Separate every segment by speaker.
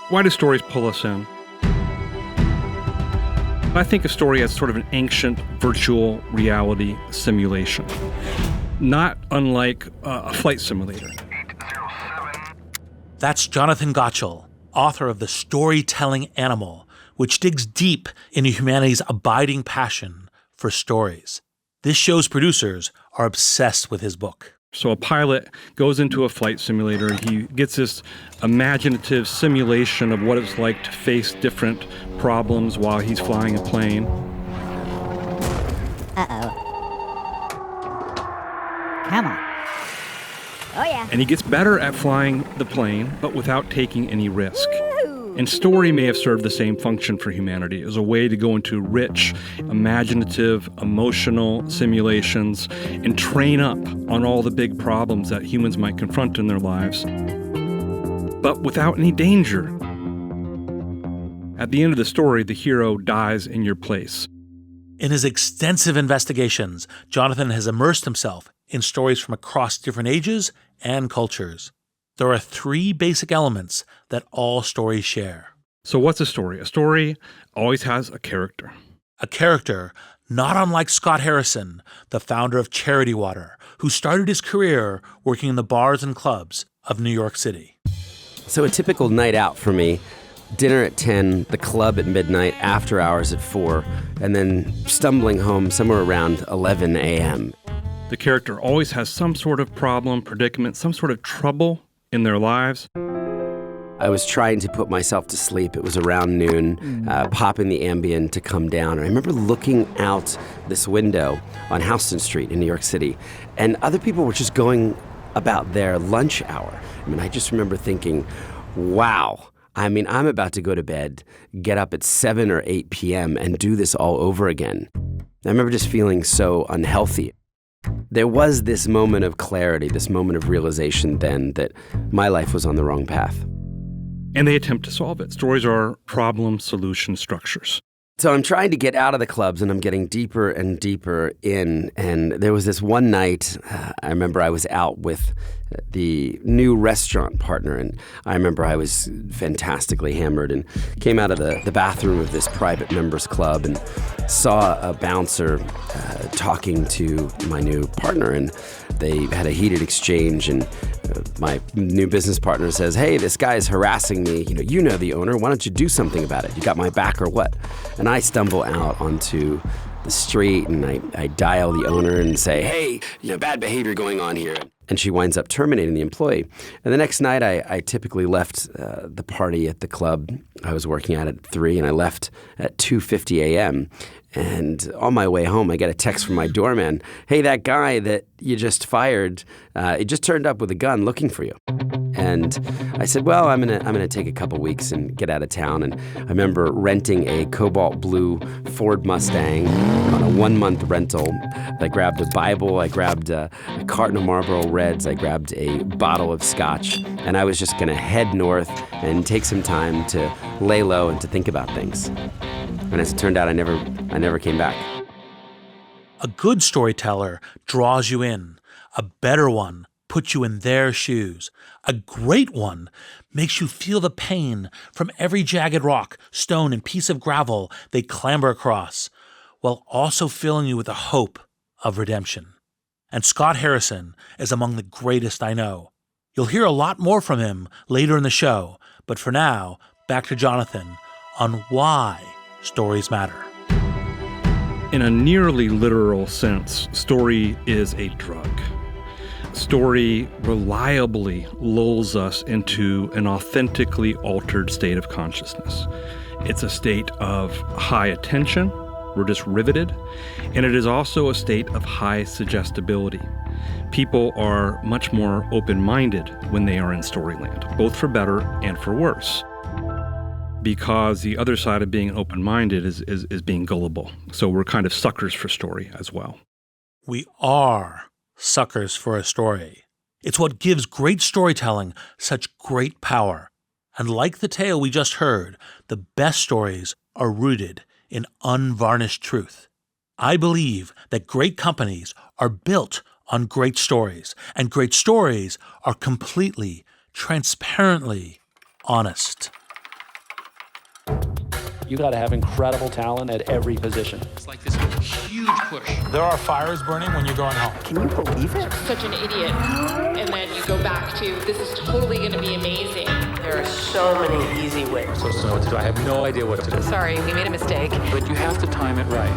Speaker 1: Why do stories pull us in? I think a story as sort of an ancient virtual reality simulation, not unlike a flight simulator.
Speaker 2: That's Jonathan Gottschall, author of The Storytelling Animal, which digs deep into humanity's abiding passion for stories. This show's producers are obsessed with his book.
Speaker 1: So a pilot goes into a flight simulator. He gets this imaginative simulation of what it's like to face different problems while he's flying a plane.
Speaker 3: Uh-oh. Come on. Oh, yeah.
Speaker 1: And he gets better at flying the plane, but without taking any risk. And story may have served the same function for humanity as a way to go into rich, imaginative, emotional simulations and train up on all the big problems that humans might confront in their lives, but without any danger. At the end of the story, the hero dies in your place.
Speaker 2: In his extensive investigations, Jonathan has immersed himself in stories from across different ages and cultures. There are three basic elements that all stories share.
Speaker 1: So what's a story? A story always has a character.
Speaker 2: A character not unlike Scott Harrison, the founder of Charity Water, who started his career working in the bars and clubs of New York City.
Speaker 4: So a typical night out for me, dinner at 10, the club at midnight, after hours at 4, and then stumbling home somewhere around 11 a.m.
Speaker 1: The character always has some sort of problem, predicament, some sort of trouble in their lives.
Speaker 4: I was trying to put myself to sleep. It was around noon, popping the Ambien to come down. And I remember looking out this window on Houston Street in New York City, and other people were just going about their lunch hour. I mean, I just remember thinking, wow, I mean, I'm about to go to bed, get up at 7 or 8 p.m. and do this all over again. I remember just feeling so unhealthy. There was this moment of clarity, this moment of realization then that my life was on the wrong path.
Speaker 1: And they attempt to solve it. Stories are problem-solution structures.
Speaker 4: So I'm trying to get out of the clubs, and I'm getting deeper and deeper in. And there was this one night, I remember I was out with the new restaurant partner, and I remember I was fantastically hammered and came out of the bathroom of this private members club and saw a bouncer talking to my new partner, and they had a heated exchange, and my new business partner says, "Hey, this guy is harassing me. You know the owner. Why don't you do something about it? You got my back or what?" And I stumble out onto the street, and I dial the owner and say, "Hey, bad behavior going on here." And she winds up terminating the employee. And the next night, I typically left the party at the club I was working at 3, and I left at 2:50 a.m. And on my way home, I get a text from my doorman. "Hey, that guy that you just fired, he just turned up with a gun looking for you." And I said, "Well, I'm gonna take a couple weeks and get out of town." And I remember renting a cobalt blue Ford Mustang on a 1-month rental. I grabbed a Bible, I grabbed a carton of Marlboro Reds, I grabbed a bottle of scotch, and I was just gonna head north and take some time to lay low and to think about things. And as it turned out, I never came back.
Speaker 2: A good storyteller draws you in. A better one puts you in their shoes. A great one makes you feel the pain from every jagged rock, stone, and piece of gravel they clamber across, while also filling you with the hope of redemption. And Scott Harrison is among the greatest I know. You'll hear a lot more from him later in the show, but for now, back to Jonathan on why stories matter.
Speaker 1: In a nearly literal sense, story is a drug. Story reliably lulls us into an authentically altered state of consciousness. It's a state of high attention, we're just riveted, and it is also a state of high suggestibility. People are much more open-minded when they are in Storyland, both for better and for worse, because the other side of being open-minded is being gullible. So we're kind of suckers for story as well.
Speaker 2: We are suckers for a story. It's what gives great storytelling such great power. And like the tale we just heard, the best stories are rooted in unvarnished truth. I believe that great companies are built on great stories, and great stories are completely, transparently honest.
Speaker 5: You got to have incredible talent at every position.
Speaker 2: It's like this huge push. There are fires burning when you're going home.
Speaker 6: Can you believe it?
Speaker 7: Such an idiot. And then you go back to, this is totally going to be amazing.
Speaker 6: There are so many easy ways.
Speaker 5: So to know what to do. I have no idea what to do.
Speaker 7: Sorry, we made a mistake.
Speaker 5: But you have to time it right.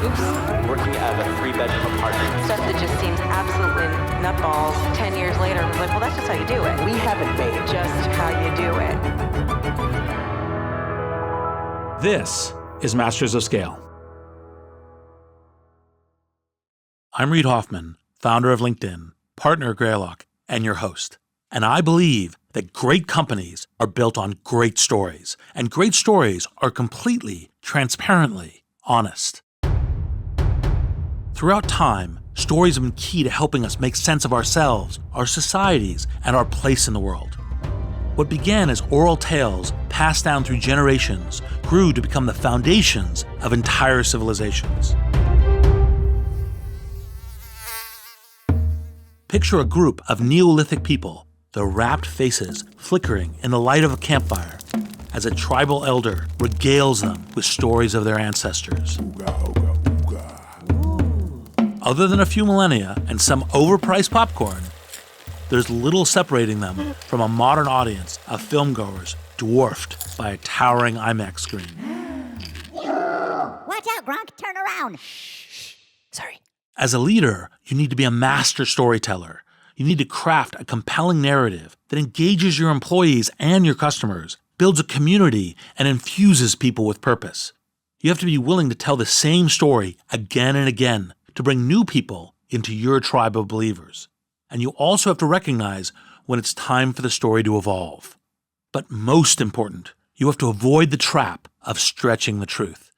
Speaker 7: Oops.
Speaker 6: Working at a 3-bedroom apartment.
Speaker 8: Stuff that just seems absolutely nutballs. 10 years later, I'm like, well, that's just how you do it.
Speaker 6: We haven't made it.
Speaker 8: Just how you do it.
Speaker 2: This is Masters of Scale. I'm Reid Hoffman, founder of LinkedIn, partner at Greylock, and your host. And I believe that great companies are built on great stories, and great stories are completely, transparently honest. Throughout time, stories have been key to helping us make sense of ourselves, our societies, and our place in the world. What began as oral tales passed down through generations grew to become the foundations of entire civilizations. Picture a group of Neolithic people, their rapt faces flickering in the light of a campfire, as a tribal elder regales them with stories of their ancestors. Other than a few millennia and some overpriced popcorn, there's little separating them from a modern audience of filmgoers dwarfed by a towering IMAX screen.
Speaker 3: Watch out, Gronk. Turn around.
Speaker 6: Sorry.
Speaker 2: As a leader, you need to be a master storyteller. You need to craft a compelling narrative that engages your employees and your customers, builds a community, and infuses people with purpose. You have to be willing to tell the same story again and again to bring new people into your tribe of believers. And you also have to recognize when it's time for the story to evolve. But most important, you have to avoid the trap of stretching the truth.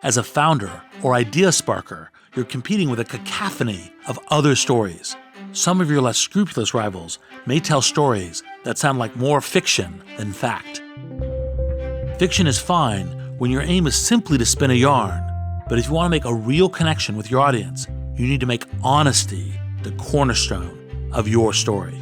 Speaker 2: As a founder or idea sparker, you're competing with a cacophony of other stories. Some of your less scrupulous rivals may tell stories that sound like more fiction than fact. Fiction is fine when your aim is simply to spin a yarn, but if you want to make a real connection with your audience, you need to make honesty the cornerstone of your story.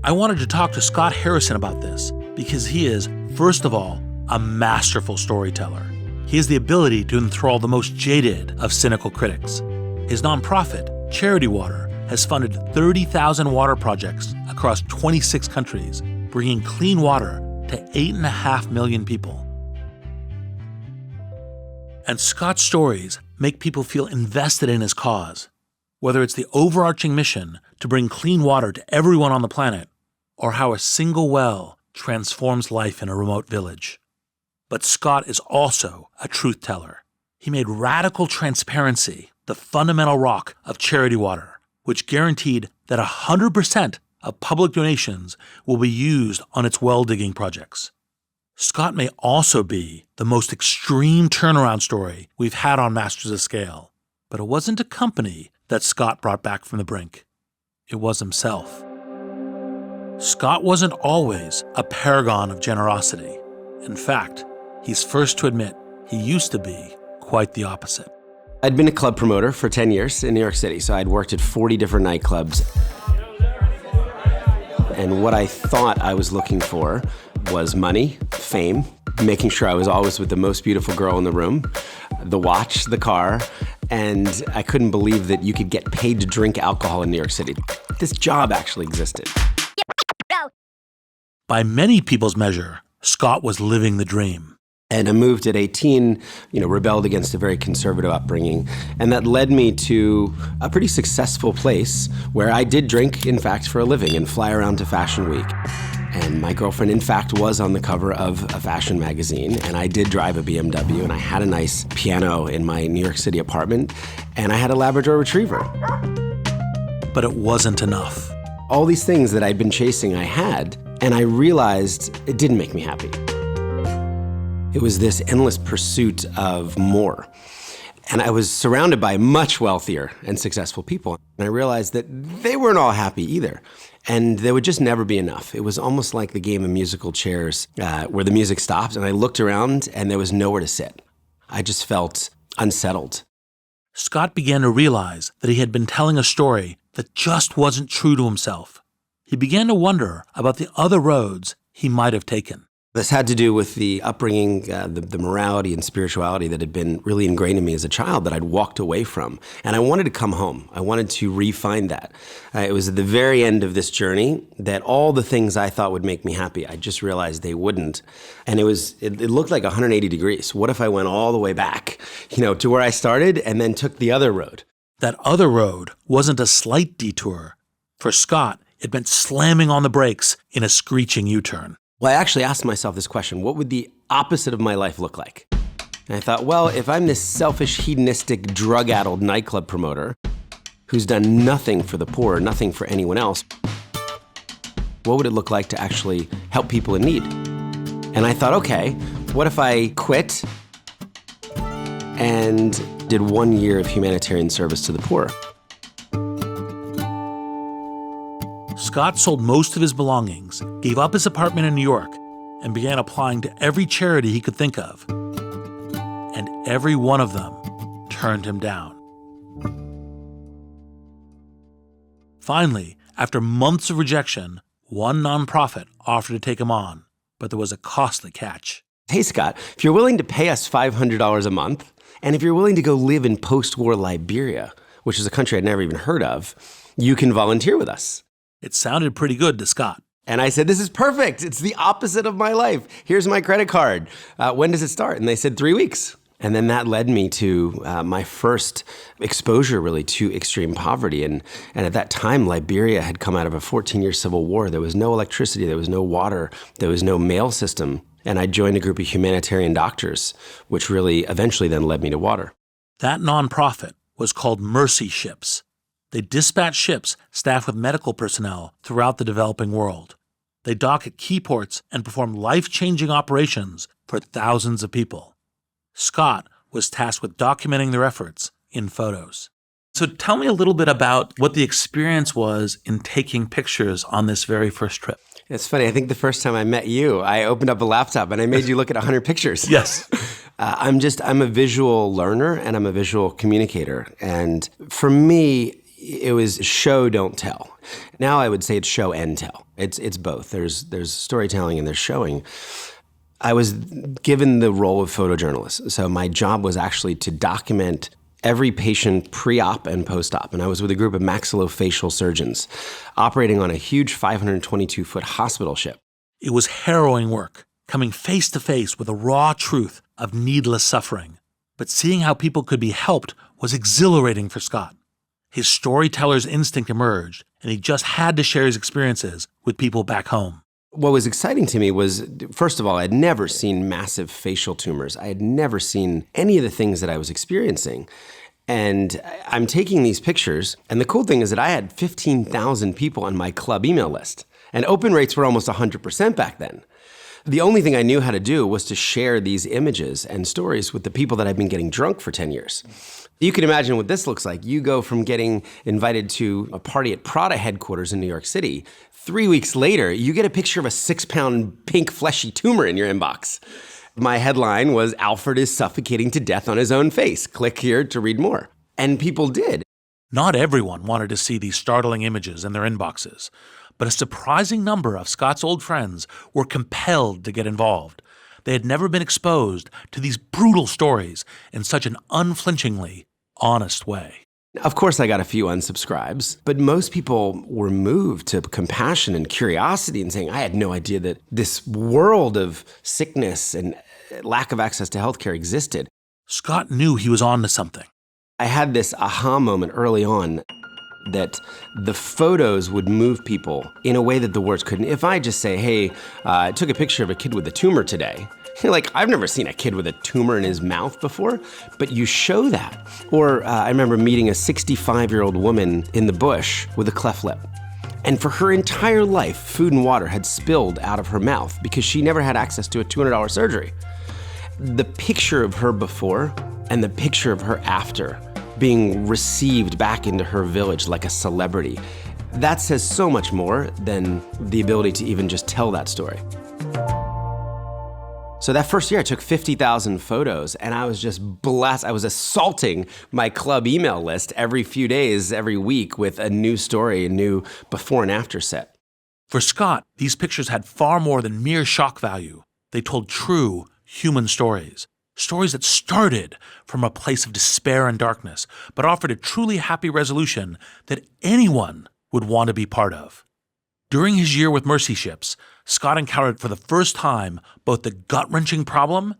Speaker 2: I wanted to talk to Scott Harrison about this because he is, first of all, a masterful storyteller. He has the ability to enthrall the most jaded of cynical critics. His nonprofit, Charity Water, has funded 30,000 water projects across 26 countries, bringing clean water to 8.5 million people. And Scott's stories make people feel invested in his cause, whether it's the overarching mission to bring clean water to everyone on the planet, or how a single well transforms life in a remote village. But Scott is also a truth teller. He made radical transparency the fundamental rock of Charity Water, which guaranteed that 100% of public donations will be used on its well digging projects. Scott may also be the most extreme turnaround story we've had on Masters of Scale, but it wasn't a company that Scott brought back from the brink. It was himself. Scott wasn't always a paragon of generosity. In fact, he's first to admit he used to be quite the opposite.
Speaker 4: I'd been a club promoter for 10 years in New York City, so I'd worked at 40 different nightclubs. And what I thought I was looking for was money, fame, making sure I was always with the most beautiful girl in the room, the watch, the car, and I couldn't believe that you could get paid to drink alcohol in New York City. This job actually existed.
Speaker 2: By many people's measure, Scott was living the dream.
Speaker 4: And I moved at 18, rebelled against a very conservative upbringing. And that led me to a pretty successful place where I did drink, in fact, for a living and fly around to Fashion Week. And my girlfriend, in fact, was on the cover of a fashion magazine. And I did drive a BMW, and I had a nice piano in my New York City apartment. And I had a Labrador Retriever.
Speaker 2: But it wasn't enough.
Speaker 4: All these things that I'd been chasing, I had. And I realized it didn't make me happy. It was this endless pursuit of more. And I was surrounded by much wealthier and successful people. And I realized that they weren't all happy either. And there would just never be enough. It was almost like the game of musical chairs where the music stopped and I looked around and there was nowhere to sit. I just felt unsettled.
Speaker 2: Scott began to realize that he had been telling a story that just wasn't true to himself. He began to wonder about the other roads he might have taken.
Speaker 4: This had to do with the upbringing, the morality and spirituality that had been really ingrained in me as a child that I'd walked away from. And I wanted to come home. I wanted to re-find that. It was at the very end of this journey that all the things I thought would make me happy, I just realized they wouldn't. And it looked like 180 degrees. What if I went all the way back, to where I started and then took the other road?
Speaker 2: That other road wasn't a slight detour. For Scott, it meant slamming on the brakes in a screeching U-turn.
Speaker 4: Well, I actually asked myself this question: what would the opposite of my life look like? And I thought, well, if I'm this selfish, hedonistic, drug-addled nightclub promoter who's done nothing for the poor, nothing for anyone else, what would it look like to actually help people in need? And I thought, okay, what if I quit and did 1 year of humanitarian service to the poor?
Speaker 2: Scott sold most of his belongings, gave up his apartment in New York, and began applying to every charity he could think of. And every one of them turned him down. Finally, after months of rejection, one nonprofit offered to take him on, but there was a costly catch.
Speaker 4: Hey, Scott, if you're willing to pay us $500 a month, and if you're willing to go live in post-war Liberia, which is a country I'd never even heard of, you can volunteer with us.
Speaker 2: It sounded pretty good to Scott.
Speaker 4: And I said, this is perfect. It's the opposite of my life. Here's my credit card. When does it start? And they said 3 weeks. And then that led me to my first exposure, really, to extreme poverty. And at that time, Liberia had come out of a 14-year civil war. There was no electricity. There was no water. There was no mail system. And I joined a group of humanitarian doctors, which really eventually then led me to water.
Speaker 2: That nonprofit was called Mercy Ships. They dispatch ships staffed with medical personnel throughout the developing world. They dock at key ports and perform life-changing operations for thousands of people. Scott was tasked with documenting their efforts in photos. So tell me a little bit about what the experience was in taking pictures on this very first trip.
Speaker 4: It's funny. I think the first time I met you, I opened up a laptop and I made you look at 100 pictures.
Speaker 2: Yes.
Speaker 4: I'm a visual learner and I'm a visual communicator. And for me, it was show, don't tell. Now I would say it's show and tell. It's both. There's storytelling and there's showing. I was given the role of photojournalist. So my job was actually to document every patient pre-op and post-op. And I was with a group of maxillofacial surgeons operating on a huge 522-foot hospital ship.
Speaker 2: It was harrowing work, coming face to face with the raw truth of needless suffering. But seeing how people could be helped was exhilarating for Scott. His storyteller's instinct emerged, and he just had to share his experiences with people back home.
Speaker 4: What was exciting to me was, first of all, I'd never seen massive facial tumors. I had never seen any of the things that I was experiencing. And I'm taking these pictures, and the cool thing is that I had 15,000 people on my club email list, and open rates were almost 100% back then. The only thing I knew how to do was to share these images and stories with the people that I'd been getting drunk for 10 years. You can imagine what this looks like. You go from getting invited to a party at Prada headquarters in New York City. 3 weeks later, you get a picture of a 6-pound pink fleshy tumor in your inbox. My headline was, "Alfred is suffocating to death on his own face. Click here to read more." And people did.
Speaker 2: Not everyone wanted to see these startling images in their inboxes, but a surprising number of Scott's old friends were compelled to get involved. They had never been exposed to these brutal stories in such an unflinchingly honest way.
Speaker 4: Of course, I got a few unsubscribes, but most people were moved to compassion and curiosity and saying, I had no idea that this world of sickness and lack of access to healthcare existed.
Speaker 2: Scott knew he was on to something.
Speaker 4: I had this aha moment early on that the photos would move people in a way that the words couldn't. If I just say, hey, I took a picture of a kid with a tumor today, you're like, I've never seen a kid with a tumor in his mouth before, but you show that. Or I remember meeting a 65-year-old woman in the bush with a cleft lip. And for her entire life, food and water had spilled out of her mouth because she never had access to a $200 surgery. The picture of her before and the picture of her after being received back into her village like a celebrity, that says so much more than the ability to even just tell that story. So that first year I took 50,000 photos and I was just blessed. I was assaulting my club email list every few days, every week with a new story, a new before and after set.
Speaker 2: For Scott, these pictures had far more than mere shock value. They told true human stories, stories that started from a place of despair and darkness, but offered a truly happy resolution that anyone would want to be part of. During his year with Mercy Ships, Scott encountered for the first time both the gut-wrenching problem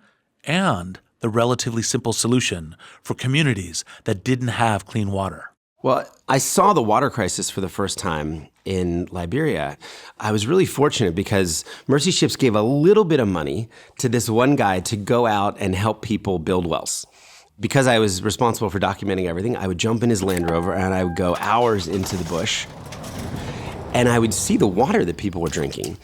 Speaker 2: and the relatively simple solution for communities that didn't have clean water.
Speaker 4: Well, I saw the water crisis for the first time in Liberia. I was really fortunate because Mercy Ships gave a little bit of money to this one guy to go out and help people build wells. Because I was responsible for documenting everything, I would jump in his Land Rover and I would go hours into the bush and I would see the water that people were drinking.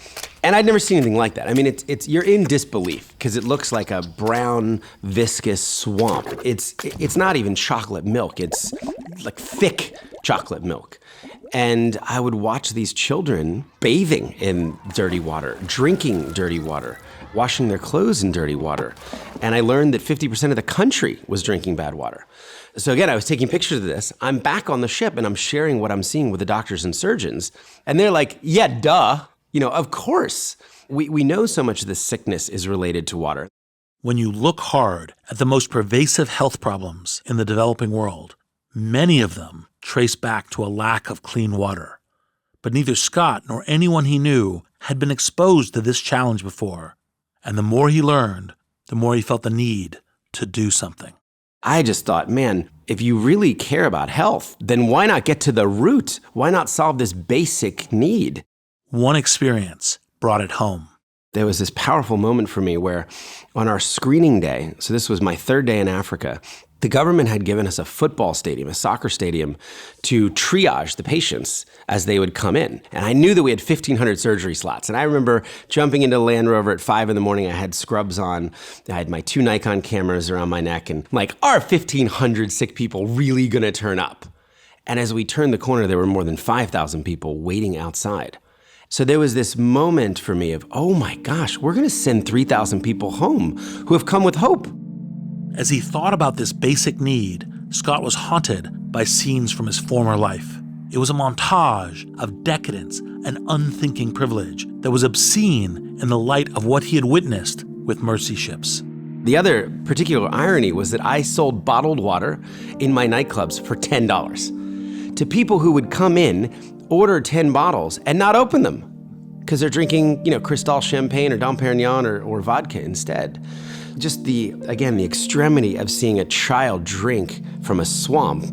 Speaker 4: And I'd never seen anything like that. I mean, it's you're in disbelief because it looks like a brown, viscous swamp. It's not even chocolate milk. It's like thick chocolate milk. And I would watch these children bathing in dirty water, drinking dirty water, washing their clothes in dirty water. And I learned that 50% of the country was drinking bad water. So again, I was taking pictures of this. I'm back on the ship and I'm sharing what I'm seeing with the doctors and surgeons. And they're like, yeah, duh. Of course. We know so much of this sickness is related to water.
Speaker 2: When you look hard at the most pervasive health problems in the developing world, many of them trace back to a lack of clean water. But neither Scott nor anyone he knew had been exposed to this challenge before. And the more he learned, the more he felt the need to do something.
Speaker 4: I just thought, man, if you really care about health, then why not get to the root? Why not solve this basic need?
Speaker 2: One experience brought it home.
Speaker 4: There was this powerful moment for me where on our screening day, so this was my third day in Africa, the government had given us a football stadium, a soccer stadium, to triage the patients as they would come in. And I knew that we had 1,500 surgery slots. And I remember jumping into Land Rover at 5 a.m. I had scrubs on. I had my 2 Nikon cameras around my neck. And I'm like, are 1,500 sick people really going to turn up? And as we turned the corner, there were more than 5,000 people waiting outside. So there was this moment for me of, oh my gosh, we're going to send 3,000 people home who have come with hope.
Speaker 2: As he thought about this basic need, Scott was haunted by scenes from his former life. It was a montage of decadence and unthinking privilege that was obscene in the light of what he had witnessed with Mercy Ships.
Speaker 4: The other particular irony was that I sold bottled water in my nightclubs for $10 to people who would come in, order 10 bottles, and not open them because they're drinking, Cristal champagne or Dom Perignon or vodka instead. Just the extremity of seeing a child drink from a swamp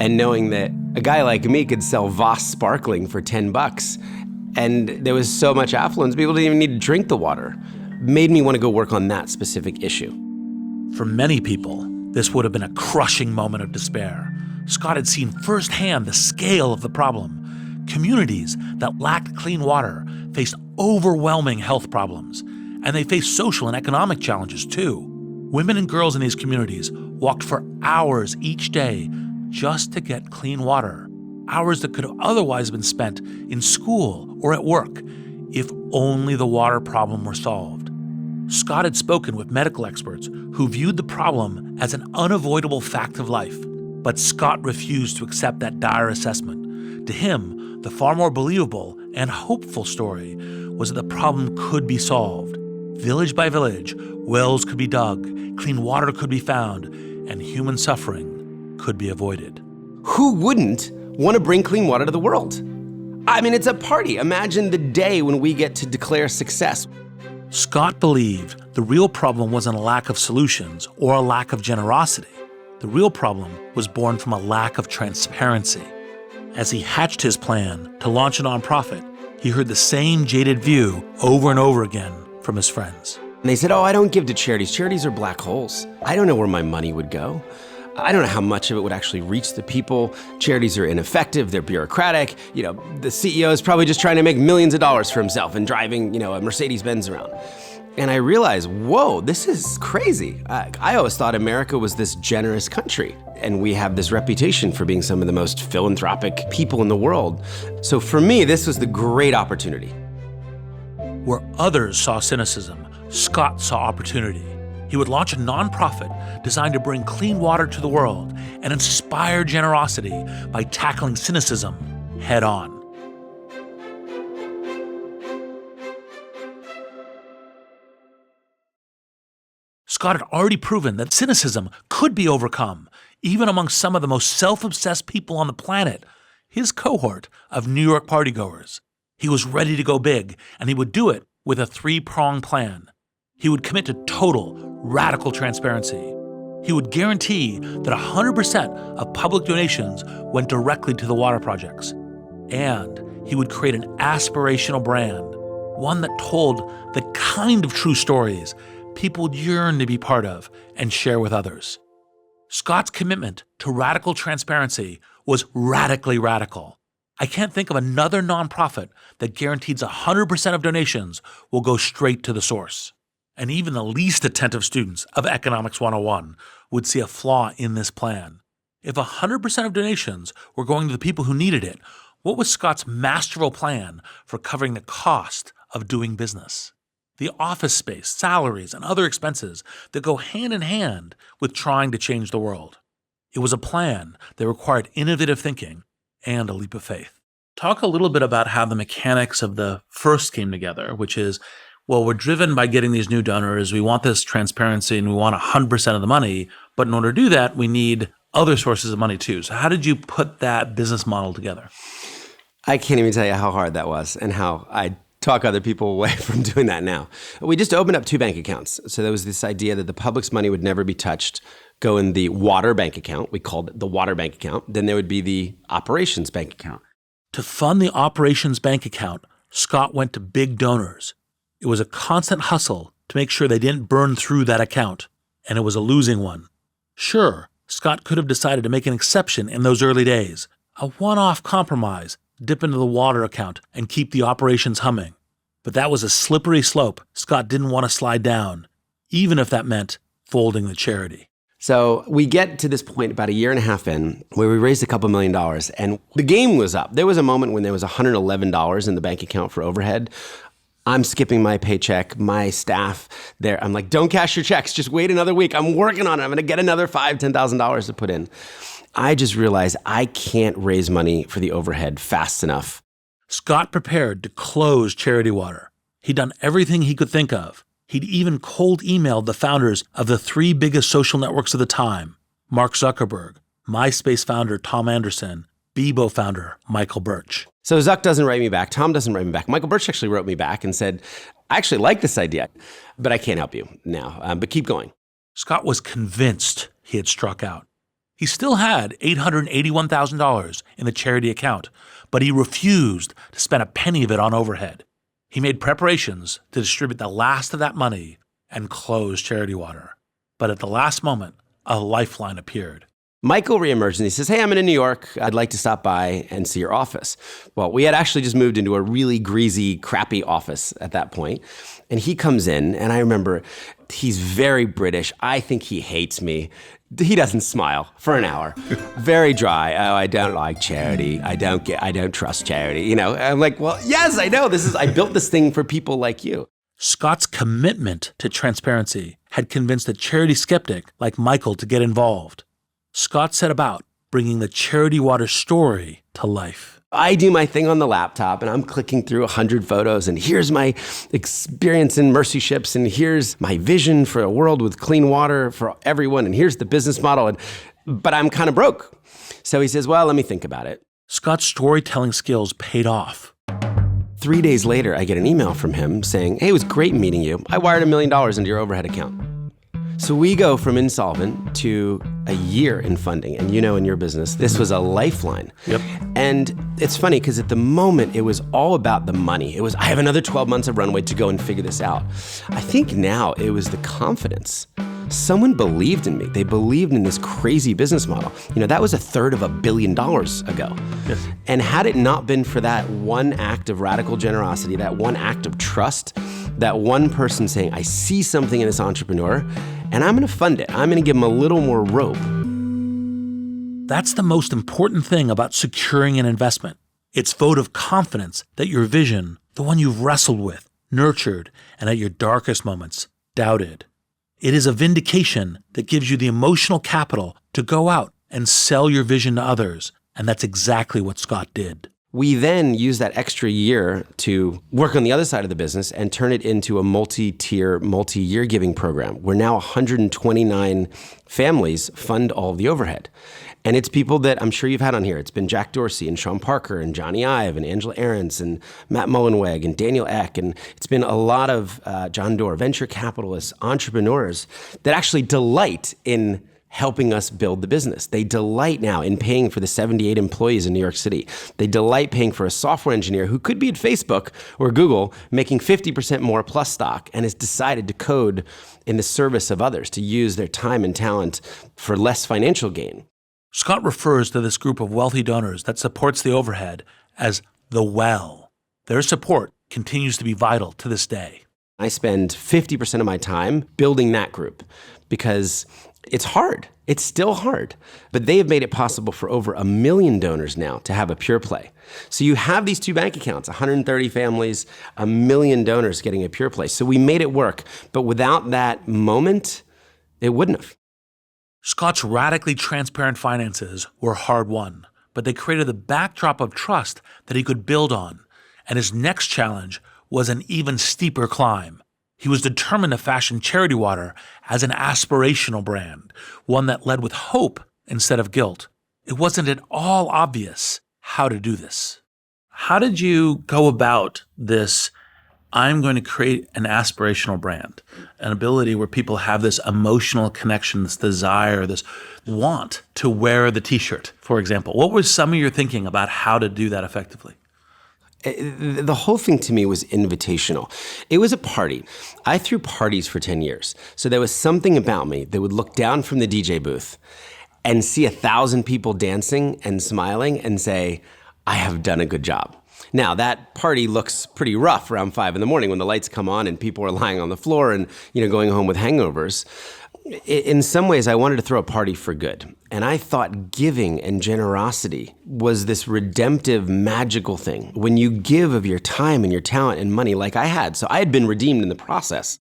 Speaker 4: and knowing that a guy like me could sell Voss sparkling for $10 and there was so much affluence, people didn't even need to drink the water, made me want to go work on that specific issue.
Speaker 2: For many people, this would have been a crushing moment of despair. Scott had seen firsthand the scale of the problem. Communities that lacked clean water faced overwhelming health problems. And they faced social and economic challenges too. Women and girls in these communities walked for hours each day just to get clean water, hours that could have otherwise been spent in school or at work if only the water problem were solved. Scott had spoken with medical experts who viewed the problem as an unavoidable fact of life, but Scott refused to accept that dire assessment. To him, the far more believable and hopeful story was that the problem could be solved. Village by village, wells could be dug, clean water could be found, and human suffering could be avoided.
Speaker 4: Who wouldn't want to bring clean water to the world? I mean, it's a party. Imagine the day when we get to declare success.
Speaker 2: Scott believed the real problem wasn't a lack of solutions or a lack of generosity. The real problem was born from a lack of transparency. As he hatched his plan to launch a nonprofit, he heard the same jaded view over and over again from his friends.
Speaker 4: And they said, I don't give to charities. Charities are black holes. I don't know where my money would go. I don't know how much of it would actually reach the people. Charities are ineffective. They're bureaucratic. The CEO is probably just trying to make millions of dollars for himself and driving, a Mercedes-Benz around. And I realized, whoa, this is crazy. I always thought America was this generous country. And we have this reputation for being some of the most philanthropic people in the world. So for me, this was the great opportunity.
Speaker 2: Where others saw cynicism, Scott saw opportunity. He would launch a nonprofit designed to bring clean water to the world and inspire generosity by tackling cynicism head on. Scott had already proven that cynicism could be overcome, even among some of the most self-obsessed people on the planet, his cohort of New York partygoers. He was ready to go big, and he would do it with a three-pronged plan. He would commit to total, radical transparency. He would guarantee that 100% of public donations went directly to the water projects. And he would create an aspirational brand, one that told the kind of true stories people would yearn to be part of and share with others. Scott's commitment to radical transparency was radically radical. I can't think of another nonprofit that guarantees 100% of donations will go straight to the source. And even the least attentive students of Economics 101 would see a flaw in this plan. If 100% of donations were going to the people who needed it, what was Scott's masterful plan for covering the cost of doing business? The office space, salaries, and other expenses that go hand in hand with trying to change the world. It was a plan that required innovative thinking and a leap of faith. Talk a little bit about how the mechanics of the first came together, which is, well, we're driven by getting these new donors, we want this transparency, and we want 100% of the money, but in order to do that, we need other sources of money too. So how did you put that business model together?
Speaker 4: I can't even tell you how hard that was and how I talk other people away from doing that now. We just opened up 2 bank accounts. So there was this idea that the public's money would never be touched, go in the water bank account. We called it the water bank account. Then there would be the operations bank account.
Speaker 2: To fund the operations bank account, Scott went to big donors. It was a constant hustle to make sure they didn't burn through that account, and it was a losing one. Sure, Scott could have decided to make an exception in those early days, a one-off compromise, dip into the water account and keep the operations humming. But that was a slippery slope Scott didn't want to slide down, even if that meant folding the charity.
Speaker 4: So we get to this point about 1.5 years in where we raised a couple $1 million and the game was up. There was a moment when there was $111 in the bank account for overhead. I'm skipping my paycheck, my staff there. I'm like, don't cash your checks. Just wait another week. I'm working on it. I'm going to get another $5,000, $10,000 to put in. I just realized I can't raise money for the overhead fast enough.
Speaker 2: Scott prepared to close Charity Water. He'd done everything he could think of. He'd even cold emailed the founders of the 3 biggest social networks of the time, Mark Zuckerberg, MySpace founder Tom Anderson, Bebo founder Michael Birch.
Speaker 4: So Zuck doesn't write me back. Tom doesn't write me back. Michael Birch actually wrote me back and said, I actually like this idea, but I can't help you now, but keep going.
Speaker 2: Scott was convinced he had struck out. He still had $881,000 in the charity account, but he refused to spend a penny of it on overhead. He made preparations to distribute the last of that money and close Charity Water. But at the last moment, a lifeline appeared.
Speaker 4: Michael reemerged and he says, hey, I'm in New York. I'd like to stop by and see your office. Well, we had actually just moved into a really greasy, crappy office at that point. And he comes in, and I remember he's very British. I think he hates me. He doesn't smile for an hour. Very dry. Oh, I don't like charity. I don't trust charity. You know, I'm like, well, yes, I know. I built this thing for people like you.
Speaker 2: Scott's commitment to transparency had convinced a charity skeptic like Michael to get involved. Scott set about bringing the Charity Water story to life.
Speaker 4: I do my thing on the laptop and I'm clicking through 100 photos and here's my experience in Mercy Ships and here's my vision for a world with clean water for everyone and here's the business model, but I'm kind of broke. So he says, well, let me think about it.
Speaker 2: Scott's storytelling skills paid off.
Speaker 4: 3 days later, I get an email from him saying, hey, it was great meeting you. I wired $1 million into your overhead account. So we go from insolvent to a year in funding. And you know, in your business, this was a lifeline.
Speaker 2: Yep.
Speaker 4: And it's funny because at the moment, it was all about the money. It was, I have another 12 months of runway to go and figure this out. I think now it was the confidence. Someone believed in me. They believed in this crazy business model. You know, that was $1/3 billion ago.
Speaker 2: Yes.
Speaker 4: And had it not been for that one act of radical generosity, that one act of trust, that one person saying, I see something in this entrepreneur, and I'm going to fund it. I'm going to give him a little more rope.
Speaker 2: That's the most important thing about securing an investment. It's vote of confidence that your vision, the one you've wrestled with, nurtured, and at your darkest moments, doubted. It is a vindication that gives you the emotional capital to go out and sell your vision to others. And that's exactly what Scott did.
Speaker 4: We then use that extra year to work on the other side of the business and turn it into a multi-tier, multi-year giving program where now 129 families fund all of the overhead. And it's people that I'm sure you've had on here. It's been Jack Dorsey and Sean Parker and Johnny Ive and Angela Ahrendts and Matt Mullenweg and Daniel Ek. And it's been a lot of John Doerr, venture capitalists, entrepreneurs that actually delight in helping us build the business. They delight now in paying for the 78 employees in New York City. They delight paying for a software engineer who could be at Facebook or Google making 50% more plus stock and has decided to code in the service of others, to use their time and talent for less financial gain.
Speaker 2: Scott refers to this group of wealthy donors that supports the overhead as the well. Their support continues to be vital to this day.
Speaker 4: I spend 50% of my time building that group because it's hard. It's still hard. But they have made it possible for over 1 million donors now to have a pure play. So you have these two bank accounts, 130 families, 1 million donors getting a pure play. So we made it work. But without that moment, it wouldn't have.
Speaker 2: Scott's radically transparent finances were hard won, but they created the backdrop of trust that he could build on. And his next challenge was an even steeper climb. He was determined to fashion Charity Water as an aspirational brand, one that led with hope instead of guilt. It wasn't at all obvious how to do this. How did you go about this? I'm going to create an aspirational brand, an ability where people have this emotional connection, this desire, this want to wear the t-shirt, for example. What was some of your thinking about how to do that effectively?
Speaker 4: The whole thing to me was invitational. It was a party. I threw parties for 10 years. So there was something about me that would look down from the DJ booth and see 1,000 people dancing and smiling and say, I have done a good job. Now, that party looks pretty rough around 5 in the morning when the lights come on and people are lying on the floor and, going home with hangovers. In some ways, I wanted to throw a party for good. And I thought giving and generosity was this redemptive, magical thing. When you give of your time and your talent and money like I had. So I had been redeemed in the process.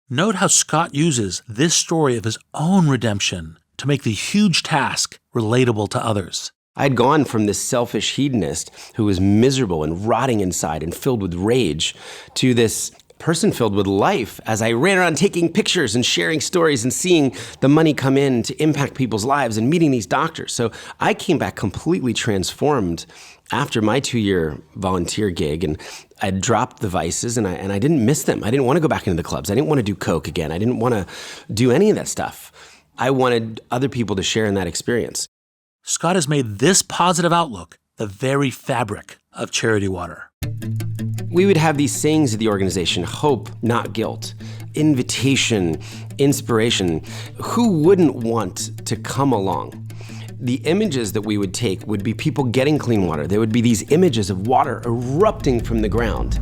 Speaker 2: Note how Scott uses this story of his own redemption to make the huge task relatable to others.
Speaker 4: I'd gone from this selfish hedonist who was miserable and rotting inside and filled with rage to this person filled with life as I ran around taking pictures and sharing stories and seeing the money come in to impact people's lives and meeting these doctors. So I came back completely transformed after my 2-year volunteer gig, and I dropped the vices and I didn't miss them. I didn't want to go back into the clubs. I didn't want to do coke again. I didn't want to do any of that stuff. I wanted other people to share in that experience.
Speaker 2: Scott has made this positive outlook the very fabric of Charity Water.
Speaker 4: We would have these sayings of the organization: hope, not guilt, invitation, inspiration. Who wouldn't want to come along? The images that we would take would be people getting clean water. There would be these images of water erupting from the ground,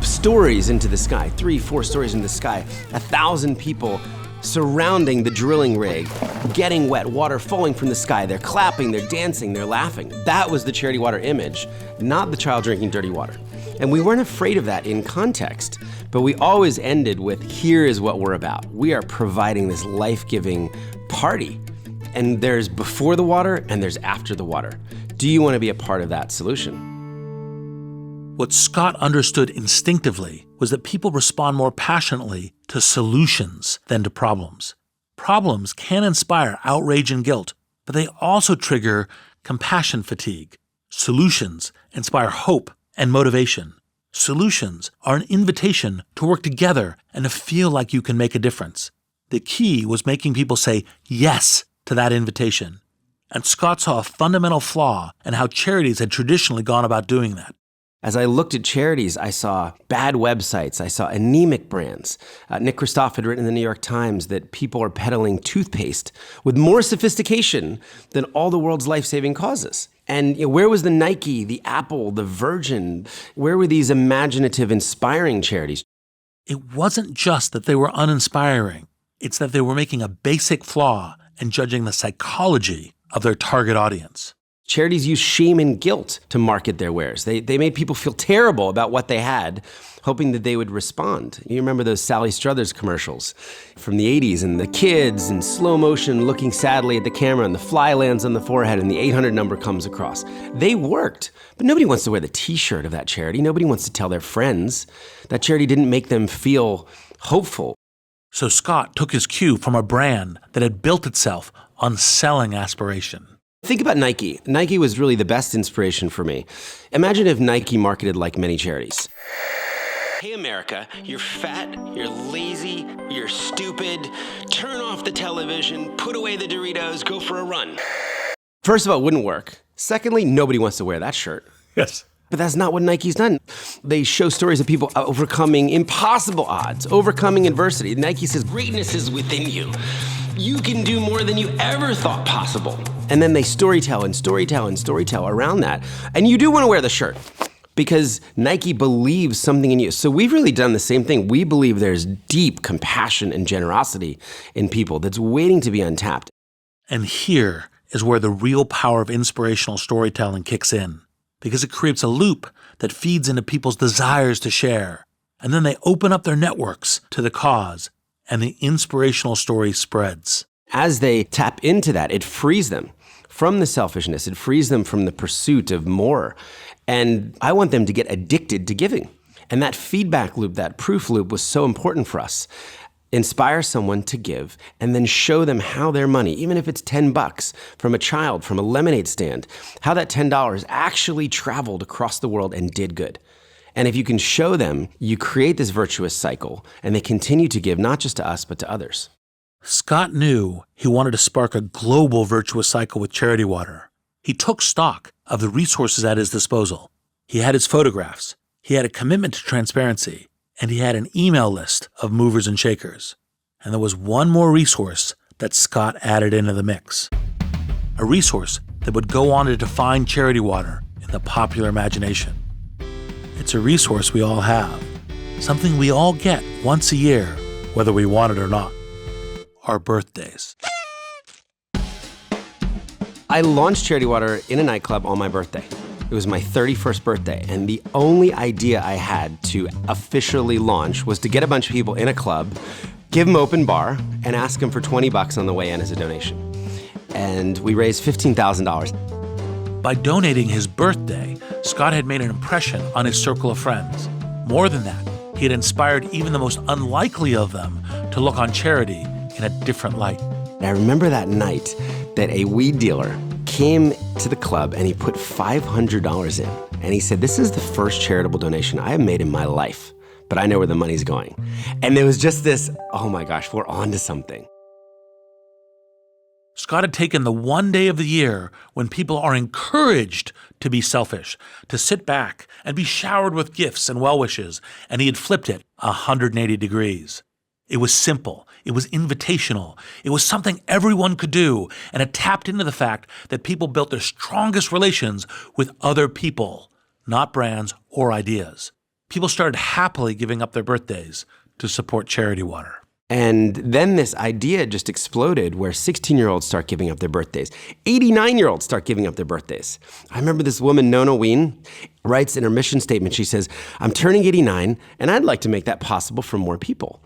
Speaker 4: stories into the sky, 3-4 stories into the sky, 1,000 people surrounding the drilling rig, getting wet, water falling from the sky. They're clapping, they're dancing, they're laughing. That was the Charity Water image, not the child drinking dirty water. And we weren't afraid of that in context, but we always ended with, here is what we're about. We are providing this life-giving party. And there's before the water and there's after the water. Do you want to be a part of that solution?
Speaker 2: What Scott understood instinctively was that people respond more passionately to solutions than to problems. Problems can inspire outrage and guilt, but they also trigger compassion fatigue. Solutions inspire hope and motivation. Solutions are an invitation to work together and to feel like you can make a difference. The key was making people say yes to that invitation. And Scott saw a fundamental flaw in how charities had traditionally gone about doing that.
Speaker 4: As I looked at charities, I saw bad websites. I saw anemic brands. Nick Kristof had written in the New York Times that people are peddling toothpaste with more sophistication than all the world's life-saving causes. And where was the Nike, the Apple, the Virgin? Where were these imaginative, inspiring charities?
Speaker 2: It wasn't just that they were uninspiring. It's that they were making a basic flaw and judging the psychology of their target audience.
Speaker 4: Charities use shame and guilt to market their wares. They made people feel terrible about what they had, hoping that they would respond. You remember those Sally Struthers commercials from the 80s, and the kids in slow motion looking sadly at the camera, and the fly lands on the forehead, and the 800 number comes across. They worked, but nobody wants to wear the t-shirt of that charity. Nobody wants to tell their friends. That charity didn't make them feel hopeful.
Speaker 2: So Scott took his cue from a brand that had built itself on selling aspiration.
Speaker 4: Think about Nike. Nike was really the best inspiration for me. Imagine if Nike marketed like many charities. Hey America, you're fat, you're lazy, you're stupid. Turn off the television, put away the Doritos, go for a run. First of all, it wouldn't work. Secondly, nobody wants to wear that shirt.
Speaker 2: Yes.
Speaker 4: But that's not what Nike's done. They show stories of people overcoming impossible odds, overcoming adversity. Nike says greatness is within you. You can do more than you ever thought possible. And then they storytell and storytell and storytell around that. And you do want to wear the shirt because Nike believes something in you. So we've really done the same thing. We believe there's deep compassion and generosity in people that's waiting to be untapped.
Speaker 2: And here is where the real power of inspirational storytelling kicks in, because it creates a loop that feeds into people's desires to share. And then they open up their networks to the cause, and the inspirational story spreads.
Speaker 4: As they tap into that, it frees them from the selfishness. It frees them from the pursuit of more. And I want them to get addicted to giving. And that feedback loop, that proof loop was so important for us. Inspire someone to give and then show them how their money, even if it's $10 from a child, from a lemonade stand, how that $10 actually traveled across the world and did good. And if you can show them, you create this virtuous cycle and they continue to give not just to us, but to others.
Speaker 2: Scott knew he wanted to spark a global virtuous cycle with Charity Water. He took stock of the resources at his disposal. He had his photographs, he had a commitment to transparency, and he had an email list of movers and shakers. And there was one more resource that Scott added into the mix. A resource that would go on to define Charity Water in the popular imagination. It's a resource we all have, something we all get once a year, whether we want it or not. Our birthdays.
Speaker 4: I launched Charity Water in a nightclub on my birthday. It was my 31st birthday, and the only idea I had to officially launch was to get a bunch of people in a club, give them open bar, and ask them for $20 on the way in as a donation. And we raised $15,000.
Speaker 2: By donating his birthday, Scott had made an impression on his circle of friends. More than that, he had inspired even the most unlikely of them to look on charity in a different light.
Speaker 4: And I remember that night that a weed dealer came to the club and he put $500 in. And he said, "This is the first charitable donation I have made in my life, but I know where the money's going." And there was just this, oh my gosh, we're on to something.
Speaker 2: Scott had taken the one day of the year when people are encouraged to be selfish, to sit back and be showered with gifts and well wishes, and he had flipped it 180 degrees. It was simple. It was invitational. It was something everyone could do, and it tapped into the fact that people built their strongest relations with other people, not brands or ideas. People started happily giving up their birthdays to support Charity Water.
Speaker 4: And then this idea just exploded where 16-year-olds start giving up their birthdays. 89-year-olds start giving up their birthdays. I remember this woman, Nona Ween, writes in her mission statement, she says, "I'm turning 89, and I'd like to make that possible for more people."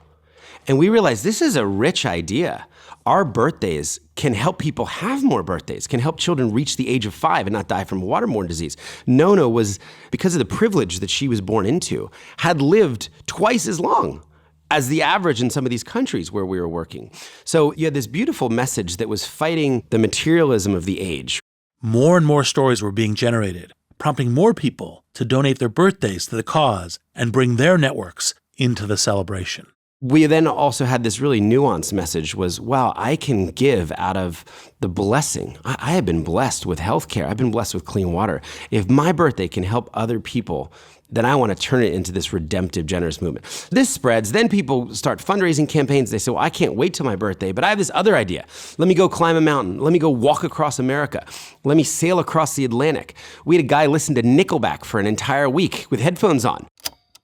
Speaker 4: And we realized this is a rich idea. Our birthdays can help people have more birthdays, can help children reach the age of 5 and not die from waterborne disease. Nona was, because of the privilege that she was born into, had lived twice as long as the average in some of these countries where we were working. So you had this beautiful message that was fighting the materialism of the age.
Speaker 2: More and more stories were being generated, prompting more people to donate their birthdays to the cause and bring their networks into the celebration.
Speaker 4: We then also had this really nuanced message was, wow, I can give out of the blessing. I have been blessed with healthcare. I've been blessed with clean water. If my birthday can help other people, then I want to turn it into this redemptive, generous movement. This spreads. Then people start fundraising campaigns. They say, well, I can't wait till my birthday, but I have this other idea. Let me go climb a mountain. Let me go walk across America. Let me sail across the Atlantic. We had a guy listen to Nickelback for an entire week with headphones on.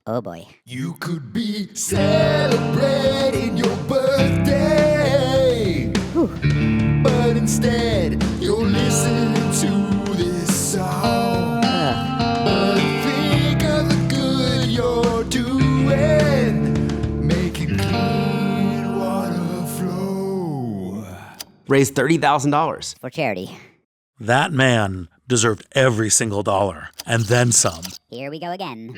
Speaker 3: Oh boy.
Speaker 9: You could be celebrating your birthday, but instead you're listening to this
Speaker 4: raised $30,000.
Speaker 3: For charity.
Speaker 2: That man deserved every single dollar, and then some.
Speaker 3: Here we go again.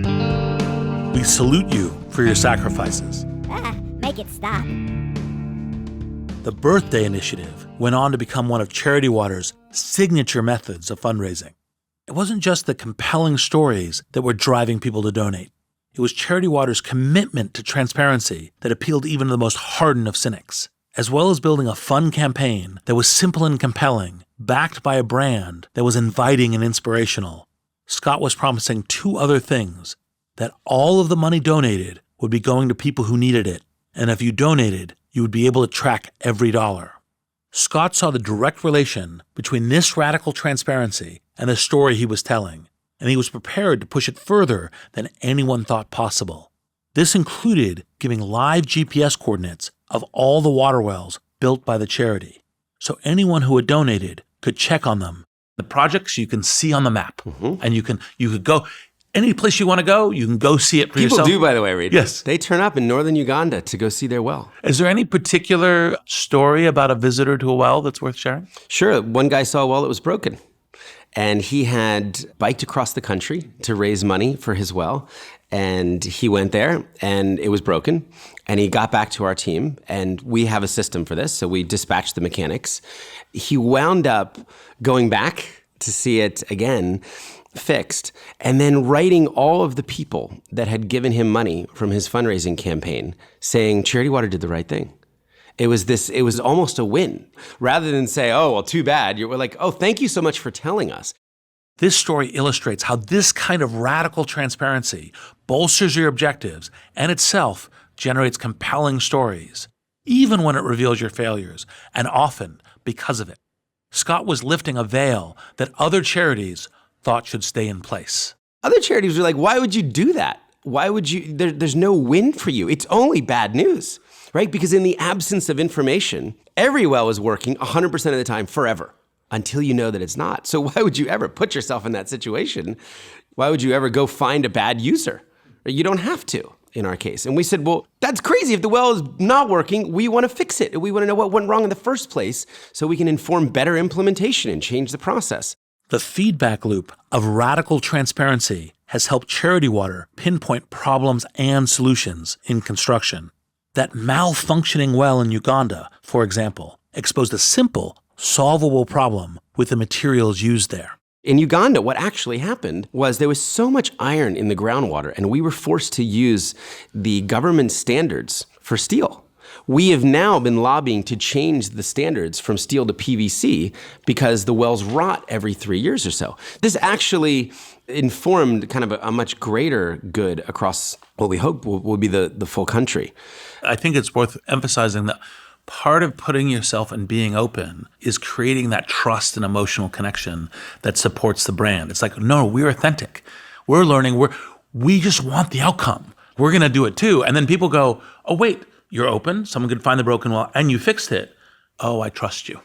Speaker 2: We salute you for your sacrifices.
Speaker 3: Make it stop.
Speaker 2: The Birthday Initiative went on to become one of Charity Water's signature methods of fundraising. It wasn't just the compelling stories that were driving people to donate. It was Charity Water's commitment to transparency that appealed even to the most hardened of cynics, as well as building a fun campaign that was simple and compelling, backed by a brand that was inviting and inspirational. Scott was promising two other things: that all of the money donated would be going to people who needed it, and if you donated, you would be able to track every dollar. Scott saw the direct relation between this radical transparency and the story he was telling, and he was prepared to push it further than anyone thought possible. This included giving live GPS coordinates of all the water wells built by the charity, so anyone who had donated could check on them. The projects you can see on the map, and you could go any place you want to go. You can go see it for
Speaker 4: People
Speaker 2: yourself.
Speaker 4: do, by the way, Reed.
Speaker 2: Yes.
Speaker 4: They turn up in northern Uganda to go see their well.
Speaker 2: Is there any particular story about a visitor to a well that's worth sharing?
Speaker 4: Sure. One guy saw a well that was broken, and he had biked across the country to raise money for his well. And he went there, and it was broken. And he got back to our team, and we have a system for this, so we dispatched the mechanics. He wound up going back to see it again fixed, and then writing all of the people that had given him money from his fundraising campaign saying Charity Water did the right thing. It was almost a win. Rather than say, oh, well, too bad, we're like, oh, thank you so much for telling us.
Speaker 2: This story illustrates how this kind of radical transparency bolsters your objectives and itself generates compelling stories, even when it reveals your failures, and often because of it. Scott was lifting a veil that other charities thought should stay in place.
Speaker 4: Other charities were like, why would you do that? Why would you? There's no win for you. It's only bad news, right? Because in the absence of information, every well is working 100% of the time forever until you know that it's not. So why would you ever put yourself in that situation? Why would you ever go find a bad user? You don't have to, in our case. And we said, well, that's crazy. If the well is not working, we want to fix it. We want to know what went wrong in the first place so we can inform better implementation and change the process.
Speaker 2: The feedback loop of radical transparency has helped Charity Water pinpoint problems and solutions in construction. That malfunctioning well in Uganda, for example, exposed a simple, solvable problem with the materials used there.
Speaker 4: In Uganda, what actually happened was there was so much iron in the groundwater, and we were forced to use the government standards for steel. We have now been lobbying to change the standards from steel to PVC because the wells rot every 3 years or so. This actually informed kind of a much greater good across what we hope will be the full country.
Speaker 2: I think it's worth emphasizing that part of putting yourself and being open is creating that trust and emotional connection that supports the brand. It's like, no, we're authentic. We're learning. We just want the outcome. We're going to do it too. And then people go, oh, wait, you're open. Someone could find the broken well and you fixed it. Oh, I trust you.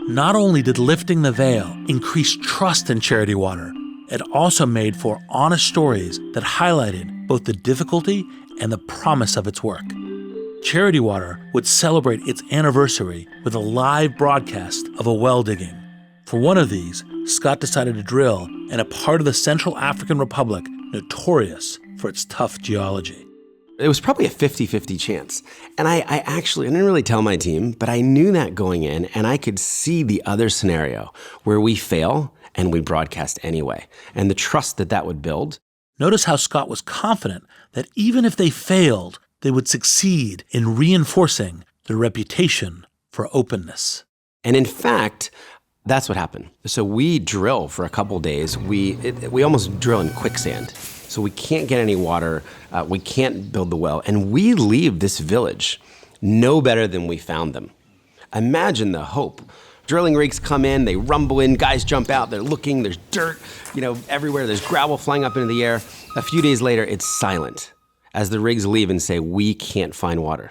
Speaker 2: Not only did lifting the veil increase trust in Charity Water, it also made for honest stories that highlighted both the difficulty and the promise of its work. Charity Water would celebrate its anniversary with a live broadcast of a well digging. For one of these, Scott decided to drill in a part of the Central African Republic notorious for its tough geology.
Speaker 4: It was probably a 50-50 chance. And I didn't really tell my team, but I knew that going in, and I could see the other scenario where we fail and we broadcast anyway, and the trust that would build.
Speaker 2: Notice how Scott was confident that even if they failed, they would succeed in reinforcing their reputation for openness.
Speaker 4: And in fact, that's what happened. So we drill for a couple days. We almost drill in quicksand. So we can't get any water, we can't build the well, and we leave this village no better than we found them. Imagine the hope. Drilling rigs come in, they rumble in, guys jump out, they're looking, there's dirt, everywhere, there's gravel flying up into the air. A few days later, it's silent as the rigs leave and say, we can't find water.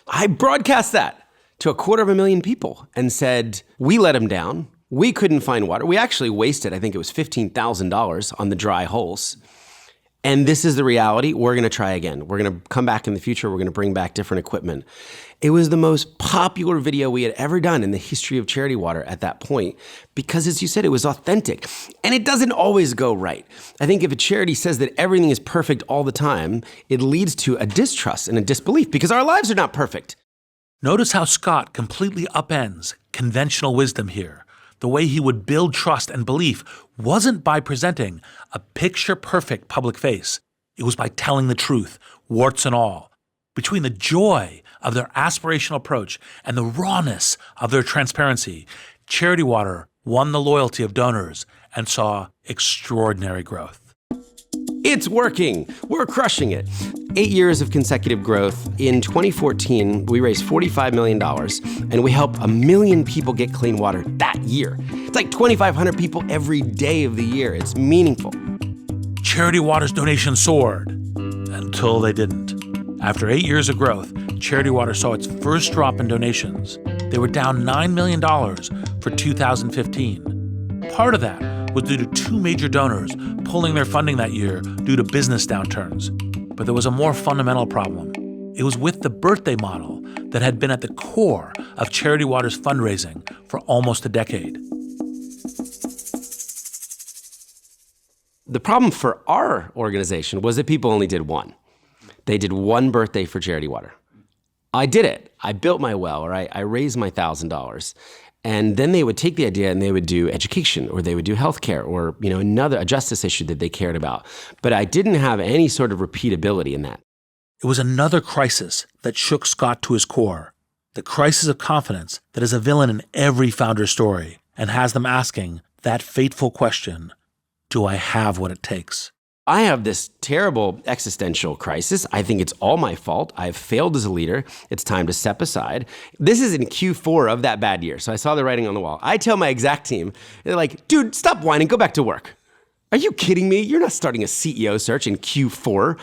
Speaker 4: I broadcast that to 250,000 people and said, we let them down, we couldn't find water. We actually wasted, I think it was $15,000 on the dry holes. And this is the reality. We're going to try again. We're going to come back in the future. We're going to bring back different equipment. It was the most popular video we had ever done in the history of Charity Water at that point because, as you said, it was authentic. And it doesn't always go right. I think if a charity says that everything is perfect all the time, it leads to a distrust and a disbelief because our lives are not perfect.
Speaker 2: Notice how Scott completely upends conventional wisdom here. The way he would build trust and belief wasn't by presenting a picture-perfect public face. It was by telling the truth, warts and all. Between the joy of their aspirational approach and the rawness of their transparency, Charity Water won the loyalty of donors and saw extraordinary growth.
Speaker 4: It's working. We're crushing it. 8 years of consecutive growth. In 2014, we raised $45 million, and we helped 1 million people get clean water that year. It's like 2,500 people every day of the year. It's meaningful.
Speaker 2: Charity Water's donations soared until they didn't. After 8 years of growth, Charity Water saw its first drop in donations. They were down $9 million for 2015. Part of that was due to 2 major donors pulling their funding that year due to business downturns. But there was a more fundamental problem. It was with the birthday model that had been at the core of Charity Water's fundraising for almost a decade.
Speaker 4: The problem for our organization was that people only did one. They did one birthday for Charity Water. I did it. I built my well, or I raised my $1,000. And then they would take the idea and they would do education, or they would do healthcare, or a justice issue that they cared about. But I didn't have any sort of repeatability in that.
Speaker 2: It was another crisis that shook Scott to his core. The crisis of confidence that is a villain in every founder story and has them asking that fateful question, do I have what it takes?
Speaker 4: I have this terrible existential crisis. I think it's all my fault. I've failed as a leader. It's time to step aside. This is in Q4 of that bad year. So I saw the writing on the wall. I tell my exec team, they're like, dude, stop whining, go back to work. Are you kidding me? You're not starting a CEO search in Q4.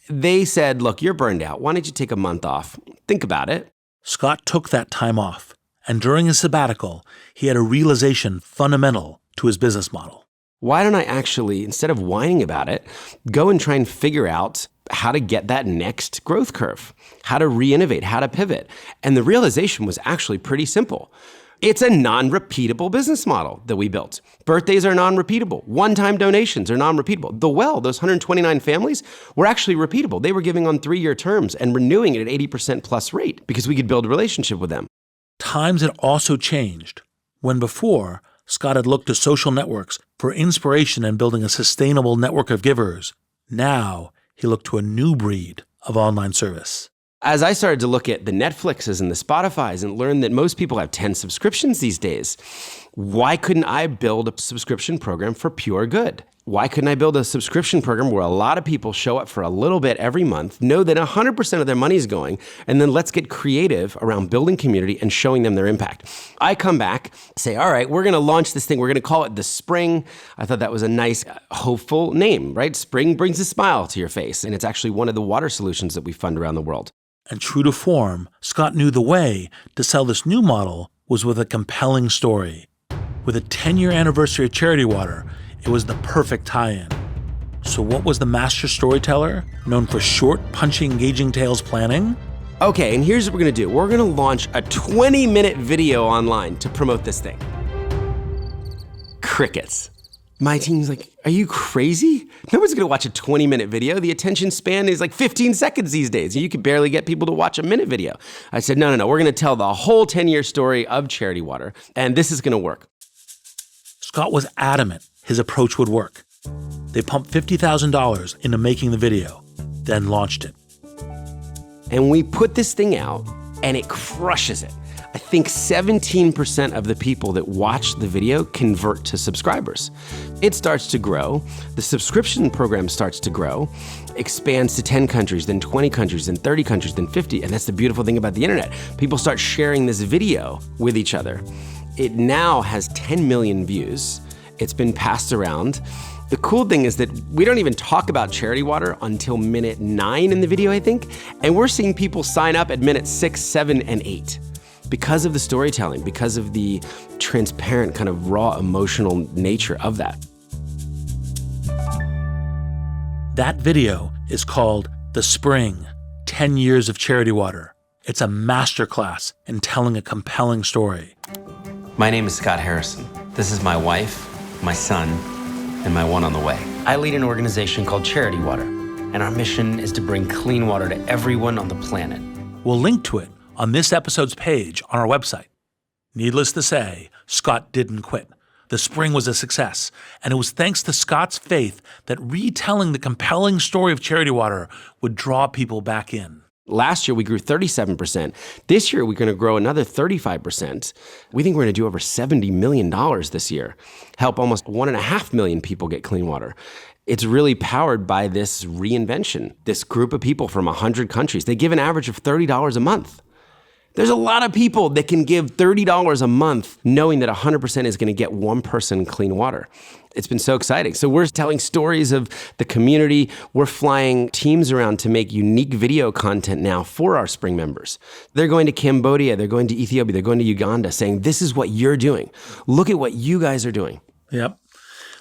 Speaker 4: They said, look, you're burned out. Why don't you take a month off? Think about it.
Speaker 2: Scott took that time off. And during his sabbatical, he had a realization fundamental to his business model.
Speaker 4: Why don't I actually, instead of whining about it, go and try and figure out how to get that next growth curve, how to re-innovate, how to pivot. And the realization was actually pretty simple. It's a non-repeatable business model that we built. Birthdays are non-repeatable. One-time donations are non-repeatable. The well, those 129 families, were actually repeatable. They were giving on 3-year terms and renewing it at 80% plus rate because we could build a relationship with them.
Speaker 2: Times had also changed. When before, Scott had looked to social networks for inspiration in building a sustainable network of givers. Now, he looked to a new breed of online service.
Speaker 4: As I started to look at the Netflixes and the Spotifys and learn that most people have 10 subscriptions these days, why couldn't I build a subscription program for pure good? Why couldn't I build a subscription program where a lot of people show up for a little bit every month, know that 100% of their money is going, and then let's get creative around building community and showing them their impact. I come back, say, all right, we're going to launch this thing. We're going to call it The Spring. I thought that was a nice, hopeful name, right? Spring brings a smile to your face, and it's actually one of the water solutions that we fund around the world.
Speaker 2: And true to form, Scott knew the way to sell this new model was with a compelling story. With a 10-year anniversary of Charity Water, it was the perfect tie-in. So what was the master storyteller, known for short, punchy, engaging tales planning?
Speaker 4: Okay, and here's what we're gonna do. We're gonna launch a 20-minute video online to promote this thing. Crickets. My team's like, are you crazy? Nobody's gonna watch a 20-minute video. The attention span is like 15 seconds these days. You could barely get people to watch a minute video. I said, no, we're gonna tell the whole 10-year story of Charity Water, and this is gonna work.
Speaker 2: Scott was adamant his approach would work. They pumped $50,000 into making the video, then launched it.
Speaker 4: And we put this thing out, and it crushes it. I think 17% of the people that watch the video convert to subscribers. It starts to grow. The subscription program starts to grow, expands to 10 countries, then 20 countries, then 30 countries, then 50. And that's the beautiful thing about the internet. People start sharing this video with each other. It now has 10 million views. It's been passed around. The cool thing is that we don't even talk about Charity Water until minute 9 in the video, I think. And we're seeing people sign up at minute 6, 7, and 8. Because of the storytelling, because of the transparent kind of raw emotional nature of that.
Speaker 2: That video is called The Spring, 10 Years of Charity Water. It's a masterclass in telling a compelling story.
Speaker 4: My name is Scott Harrison. This is my wife, my son, and my one on the way. I lead an organization called Charity Water, and our mission is to bring clean water to everyone on the planet.
Speaker 2: We'll link to it on this episode's page on our website. Needless to say, Scott didn't quit. The spring was a success, and it was thanks to Scott's faith that retelling the compelling story of Charity Water would draw people back in.
Speaker 4: Last year, we grew 37%. This year, we're going to grow another 35%. We think we're going to do over $70 million this year, help almost 1.5 million people get clean water. It's really powered by this reinvention. This group of people from 100 countries, they give an average of $30 a month. There's a lot of people that can give $30 a month knowing that 100% is going to get one person clean water. It's been so exciting. So we're telling stories of the community. We're flying teams around to make unique video content now for our Spring members. They're going to Cambodia, they're going to Ethiopia, they're going to Uganda saying, this is what you're doing. Look at what you guys are doing.
Speaker 2: Yep.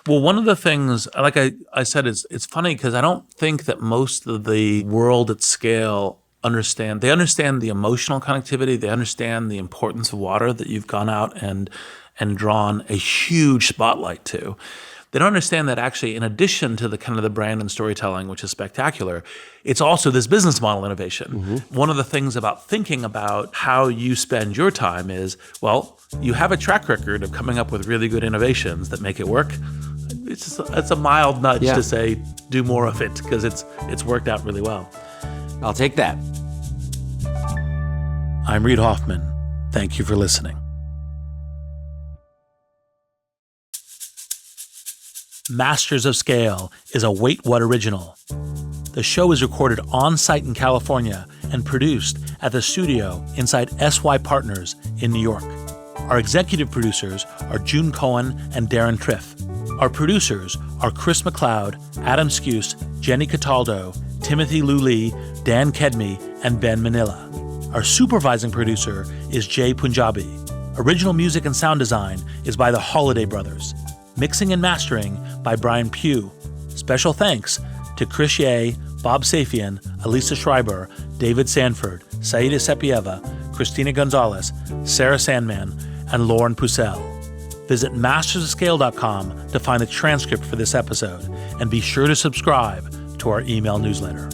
Speaker 2: Well, one of the things, like I said, it's funny because I don't think that most of the world at scale understand the emotional connectivity. They understand the importance of water that you've gone out and drawn a huge spotlight to. They don't understand that actually, in addition to the kind of the brand and storytelling, which is spectacular, it's also this business model innovation. Mm-hmm. One of the things about thinking about how you spend your time is, well, you have a track record of coming up with really good innovations that make it work. It's a mild nudge to say, do more of it, because it's worked out really well.
Speaker 4: I'll take that.
Speaker 2: I'm Reid Hoffman. Thank you for listening. Masters of Scale is a Wait What original. The show is recorded on-site in California and produced at the studio inside SY Partners in New York. Our executive producers are June Cohen and Darren Triff. Our producers are Chris McLeod, Adam Skuse, Jenny Cataldo, Timothy Luli, Dan Kedmi, and Ben Manila. Our supervising producer is Jay Punjabi. Original music and sound design is by the Holiday Brothers. Mixing and mastering by Brian Pugh. Special thanks to Chris Ye, Bob Safian, Elisa Schreiber, David Sanford, Saida Sepieva, Christina Gonzalez, Sarah Sandman, and Lauren Pucel. Visit mastersofscale.com to find the transcript for this episode, and be sure to subscribe to our email newsletter.